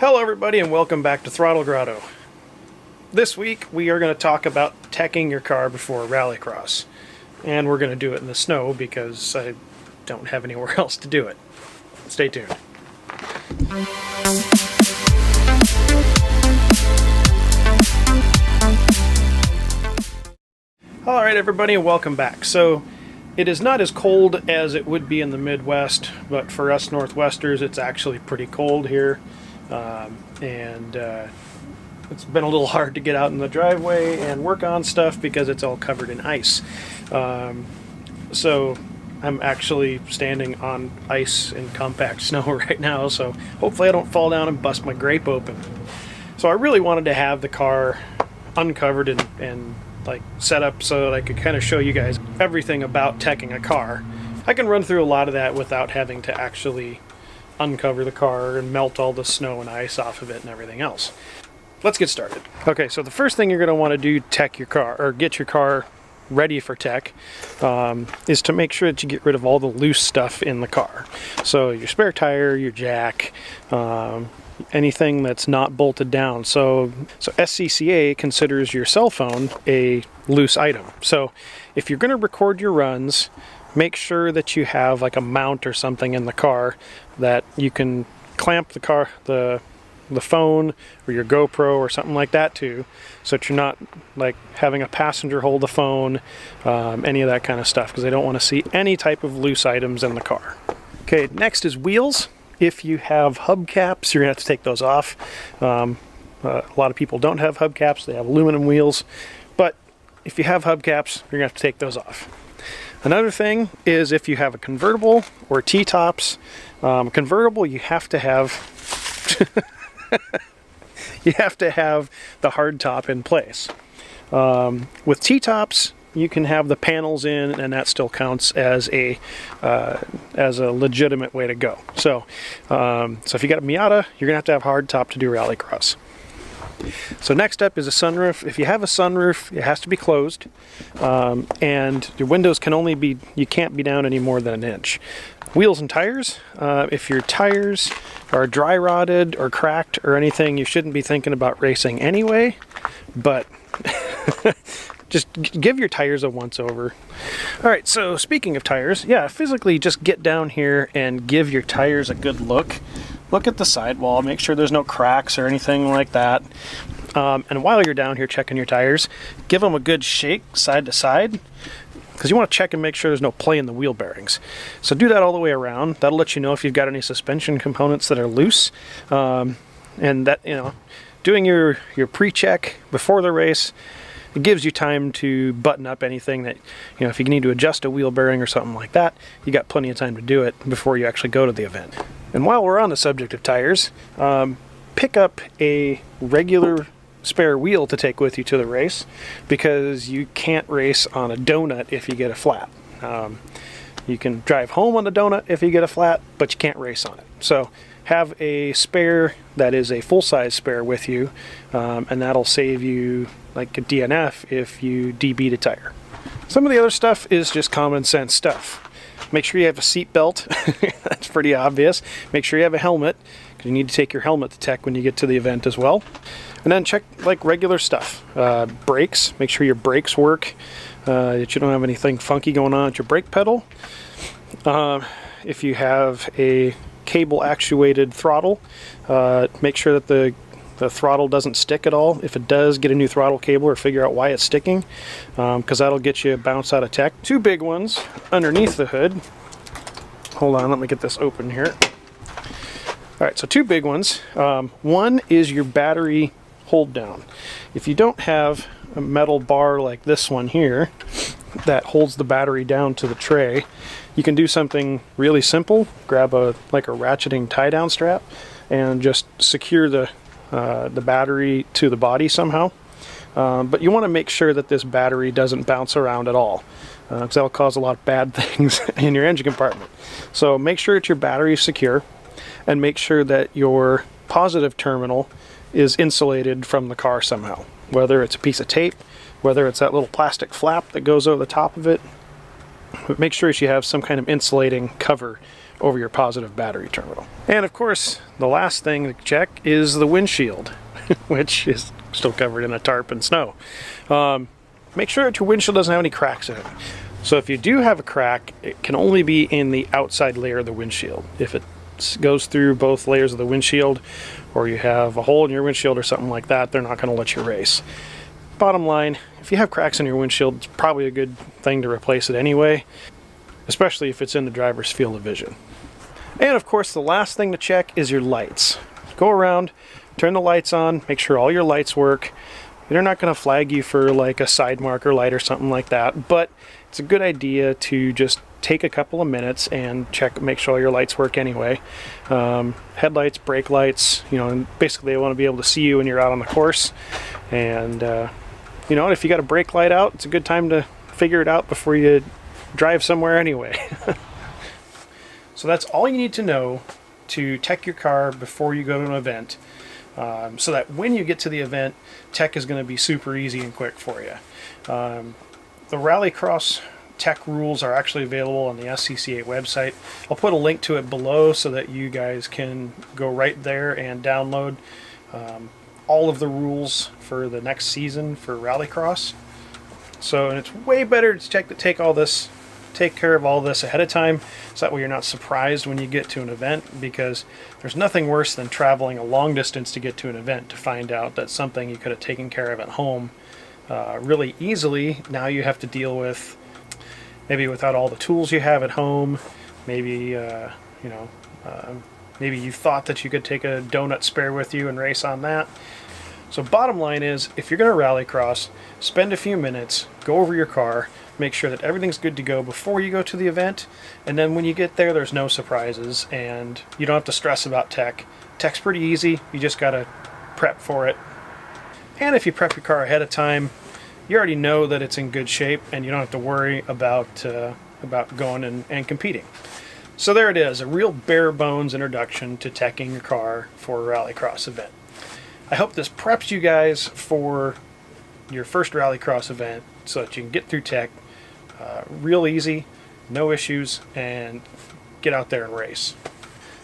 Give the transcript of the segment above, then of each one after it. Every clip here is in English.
Hello everybody and welcome back to Throttle Grotto. This week we are going to talk about teching your car before Rallycross. And we're going to do it in the snow because I don't have anywhere else to do it. Stay tuned. Alright everybody and welcome back. So it is not as cold as it would be in the Midwest, but for us Northwesters it's actually pretty cold here. It's been a little hard to get out in the driveway and work on stuff because it's all covered in ice. So I'm actually standing on ice and compact snow right now, so hopefully I don't fall down and bust my grape open. So I really wanted to have the car uncovered and like set up so that I could kind of show you guys everything about teching a car. I can run through a lot of that without having to actually uncover the car and melt all the snow and ice off of it and everything else. Let's get started. Okay, so the first thing you're going to want to do tech your car, or get your car ready for tech, is to make sure that you get rid of all the loose stuff in the car. So your spare tire, your jack, anything that's not bolted down. So SCCA considers your cell phone a loose item. So if you're going to record your runs, make sure that you have like a mount or something in the car that you can clamp the phone or your GoPro or something like that to, so that you're not like having a passenger hold the phone, any of that kind of stuff, because they don't want to see any type of loose items in the car. Okay, next is wheels. If you have hubcaps, you're gonna have to take those off. A lot of people don't have hubcaps, they have aluminum wheels, but if you have hubcaps, you're gonna have to take those off. Another thing is if you have a convertible or T-tops, convertible you have to have you have to have the hard top in place. With T-tops you can have the panels in and that still counts as a legitimate way to go. So if you got a Miata, you're gonna have to have hard top to do Rallycross. So next up is a sunroof. If you have a sunroof, it has to be closed, and your windows you can't be down any more than an inch. Wheels and tires. If your tires are dry rotted or cracked or anything, you shouldn't be thinking about racing anyway, but just give your tires a once over. Alright, so speaking of tires, yeah, physically just get down here and give your tires a good look. Look at the sidewall, make sure there's no cracks or anything like that. And while you're down here checking your tires, give them a good shake side to side, because you want to check and make sure there's no play in the wheel bearings. So do that all the way around. That'll let you know if you've got any suspension components that are loose. And that, doing your pre-check before the race, it gives you time to button up anything that, if you need to adjust a wheel bearing or something like that, you got plenty of time to do it before you actually go to the event. And while we're on the subject of tires, pick up a regular spare wheel to take with you to the race, because you can't race on a donut if you get a flat. You can drive home on a donut if you get a flat, but you can't race on it. So have a spare that is a full-size spare with you, and that'll save you like a DNF if you DB'd a tire. Some of the other stuff is just common sense stuff. Make sure you have a seat belt. That's pretty obvious. Make sure you have a helmet, because you need to take your helmet to tech when you get to the event as well. And then check like regular stuff. Brakes. Make sure your brakes work, that you don't have anything funky going on at your brake pedal. If you have a cable actuated throttle, make sure that the throttle doesn't stick at all. If it does, get a new throttle cable or figure out why it's sticking, because that'll get you a bounce out of tech. Two big ones underneath the hood. Hold on, let me get this open here. Alright, so two big ones. One is your battery hold down. If you don't have a metal bar like this one here that holds the battery down to the tray, you can do something really simple. Grab a ratcheting tie down strap and just secure the battery to the body somehow. But you want to make sure that this battery doesn't bounce around at all, because that'll cause a lot of bad things in your engine compartment. So make sure that your battery is secure, and make sure that your positive terminal is insulated from the car somehow. Whether it's a piece of tape, whether it's that little plastic flap that goes over the top of it, but make sure that you have some kind of insulating cover over your positive battery terminal. And of course, the last thing to check is the windshield, which is still covered in a tarp and snow. Make sure that your windshield doesn't have any cracks in it. So if you do have a crack, it can only be in the outside layer of the windshield. If it goes through both layers of the windshield, or you have a hole in your windshield or something like that, they're not going to let you race. Bottom line, if you have cracks in your windshield, it's probably a good thing to replace it anyway, especially if it's in the driver's field of vision. And of course, the last thing to check is your lights. Go around, turn the lights on, make sure all your lights work. They're not going to flag you for like a side marker light or something like that, but it's a good idea to just take a couple of minutes and check, make sure all your lights work anyway. Headlights, brake lights, you know, and basically they want to be able to see you when you're out on the course. And you know, if you got a brake light out, it's a good time to figure it out before you drive somewhere anyway. So that's all you need to know to tech your car before you go to an event. So that when you get to the event, tech is going to be super easy and quick for you. The Rallycross tech rules are actually available on the SCCA website. I'll put a link to it below so that you guys can go right there and download all of the rules for the next season for Rallycross. So, and it's way better to take care of all this ahead of time, so that way you're not surprised when you get to an event, because there's nothing worse than traveling a long distance to get to an event to find out that something you could have taken care of at home really easily, now you have to deal with, maybe without all the tools you have at home. Maybe maybe you thought that you could take a donut spare with you and race on that. So bottom line is, if you're going to Rallycross, spend a few minutes, go over your car, make sure that everything's good to go before you go to the event, and then when you get there, there's no surprises, and you don't have to stress about tech. Tech's pretty easy, you just got to prep for it. And if you prep your car ahead of time, you already know that it's in good shape, and you don't have to worry about going and competing. So there it is, a real bare bones introduction to teching your car for a Rallycross event. I hope this preps you guys for your first Rallycross event so that you can get through tech real easy, no issues, and get out there and race.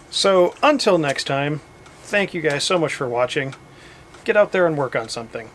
So until next time, thank you guys so much for watching. Get out there and work on something.